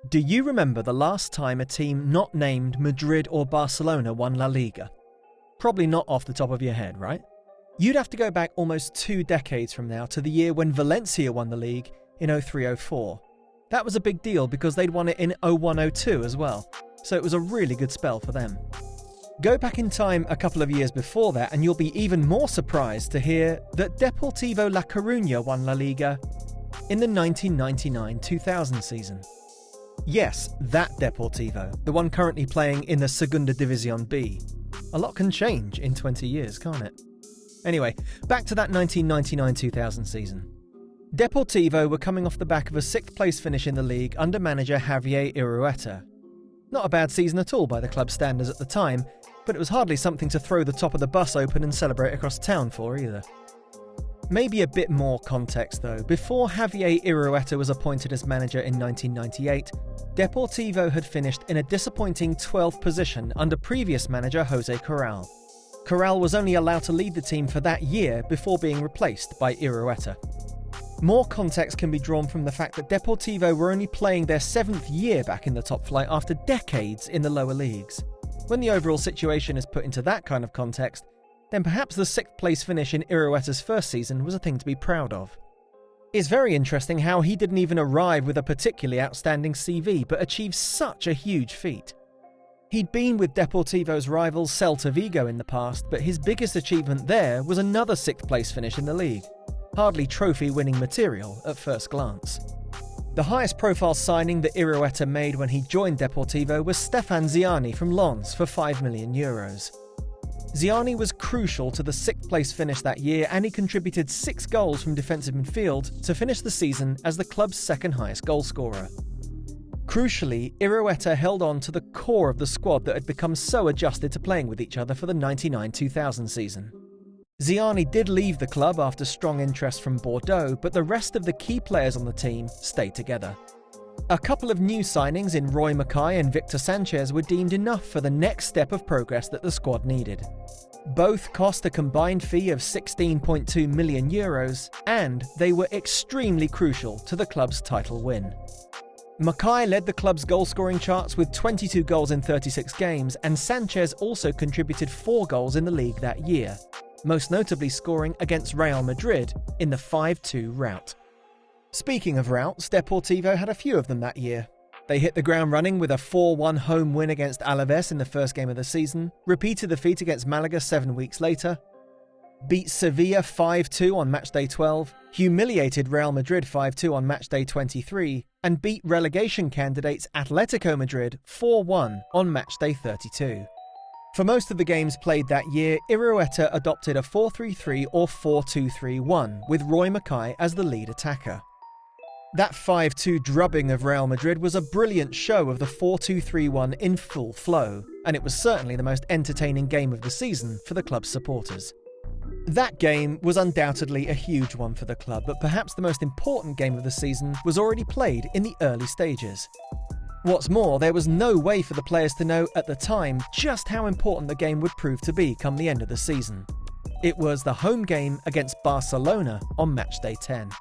Do you remember the last time a team not named Madrid or Barcelona won La Liga? Probably not off the top of your head, right? You'd have to go back almost 2 decades from now to the year when Valencia won the league in 03-04. That was a big deal because they'd won it in 01-02 as well, so it was a really good spell for them. Go back in time a couple of years before that and you'll be even more surprised to hear that Deportivo La Coruña won La Liga in the 1999-2000 season. Yes, that Deportivo, the one currently playing in the Segunda División B. A lot can change in 20 years, can't it? Anyway, back to that 1999-2000 season. Deportivo were coming off the back of a 6th place finish in the league under manager Javier Irureta. Not a bad season at all by the club's standards at the time, but it was hardly something to throw the top of the bus open and celebrate across town for either. Maybe a bit more context though. Before Javier Irureta was appointed as manager in 1998, Deportivo had finished in a disappointing 12th position under previous manager Jose Corral. Corral was only allowed to lead the team for that year before being replaced by Irureta. More context can be drawn from the fact that Deportivo were only playing their 7th year back in the top flight after decades in the lower leagues. When the overall situation is put into that kind of context, then perhaps the 6th place finish in Irureta's first season was a thing to be proud of. It's very interesting how he didn't even arrive with a particularly outstanding CV, but achieved such a huge feat. He'd been with Deportivo's rivals Celta Vigo in the past, but his biggest achievement there was another 6th place finish in the league. Hardly trophy-winning material at first glance. The highest profile signing that Irureta made when he joined Deportivo was Stefan Ziani from Lens for €5 million. Ziani was crucial to the 6th place finish that year, and he contributed 6 goals from defensive midfield to finish the season as the club's 2nd highest goalscorer. Crucially, Irureta held on to the core of the squad that had become so adjusted to playing with each other for the 99-2000 season. Ziani did leave the club after strong interest from Bordeaux, but the rest of the key players on the team stayed together. A couple of new signings in Roy Mackay and Victor Sanchez were deemed enough for the next step of progress that the squad needed. Both cost a combined fee of €16.2 million, and they were extremely crucial to the club's title win. Mackay led the club's goal-scoring charts with 22 goals in 36 games, and Sanchez also contributed 4 goals in the league that year, most notably scoring against Real Madrid in the 5-2 rout. Speaking of routs, Deportivo had a few of them that year. They hit the ground running with a 4-1 home win against Alaves in the first game of the season, repeated the feat against Malaga 7 weeks later, beat Sevilla 5-2 on Matchday 12, humiliated Real Madrid 5-2 on Matchday 23, and beat relegation candidates Atletico Madrid 4-1 on Matchday 32. For most of the games played that year, Irureta adopted a 4-3-3 or 4-2-3-1, with Roy Mackay as the lead attacker. That 5-2 drubbing of Real Madrid was a brilliant show of the 4-2-3-1 in full flow, and it was certainly the most entertaining game of the season for the club's supporters. That game was undoubtedly a huge one for the club, but perhaps the most important game of the season was already played in the early stages. What's more, there was no way for the players to know at the time just how important the game would prove to be come the end of the season. It was the home game against Barcelona on Matchday 10.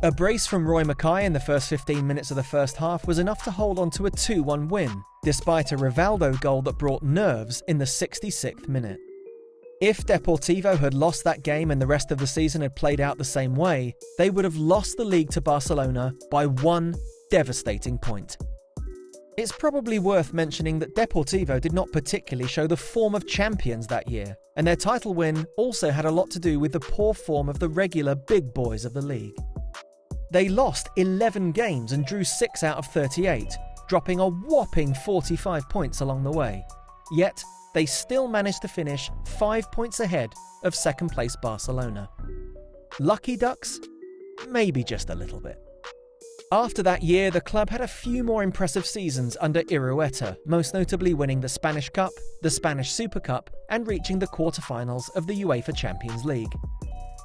A brace from Roy Mackay in the first 15 minutes of the first half was enough to hold on to a 2-1 win, despite a Rivaldo goal that brought nerves in the 66th minute. If Deportivo had lost that game and the rest of the season had played out the same way, they would have lost the league to Barcelona by 1 devastating point. It's probably worth mentioning that Deportivo did not particularly show the form of champions that year, and their title win also had a lot to do with the poor form of the regular big boys of the league. They lost 11 games and drew 6 out of 38, dropping a whopping 45 points along the way. Yet, they still managed to finish 5 points ahead of second-place Barcelona. Lucky Ducks? Maybe just a little bit. After that year, the club had a few more impressive seasons under Irureta, most notably winning the Spanish Cup, the Spanish Super Cup, and reaching the quarter-finals of the UEFA Champions League.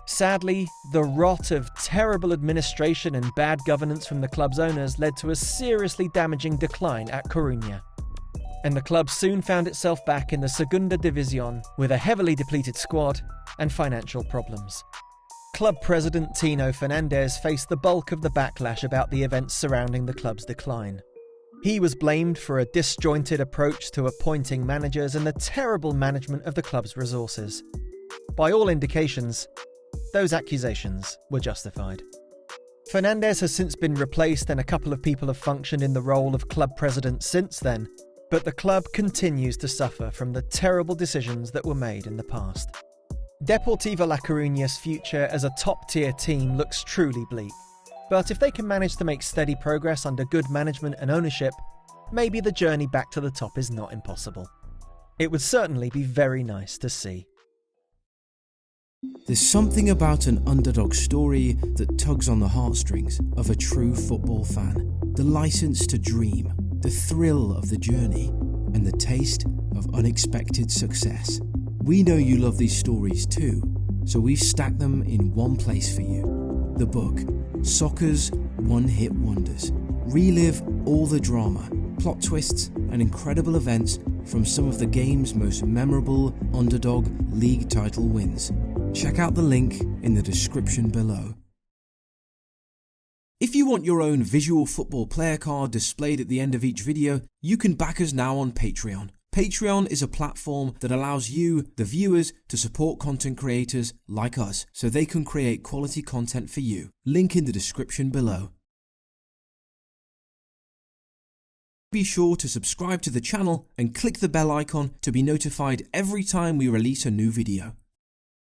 Sadly, the rot of terrible administration and bad governance from the club's owners led to a seriously damaging decline at Coruña. And the club soon found itself back in the Segunda División with a heavily depleted squad and financial problems. Club president Tino Fernandez faced the bulk of the backlash about the events surrounding the club's decline. He was blamed for a disjointed approach to appointing managers and the terrible management of the club's resources. By all indications, those accusations were justified. Fernandes has since been replaced and a couple of people have functioned in the role of club president since then, but the club continues to suffer from the terrible decisions that were made in the past. Deportivo La Coruña's future as a top-tier team looks truly bleak, but if they can manage to make steady progress under good management and ownership, maybe the journey back to the top is not impossible. It would certainly be very nice to see. There's something about an underdog story that tugs on the heartstrings of a true football fan. The license to dream, the thrill of the journey, and the taste of unexpected success. We know you love these stories too, so we've stacked them in one place for you. The book, Soccer's One-Hit Wonders. Relive all the drama, plot twists, and incredible events from some of the game's most memorable underdog league title wins. Check out the link in the description below. If you want your own visual football player card displayed at the end of each video, you can back us now on Patreon. Patreon is a platform that allows you, the viewers, to support content creators like us so they can create quality content for you. Link in the description below. Be sure to subscribe to the channel and click the bell icon to be notified every time we release a new video.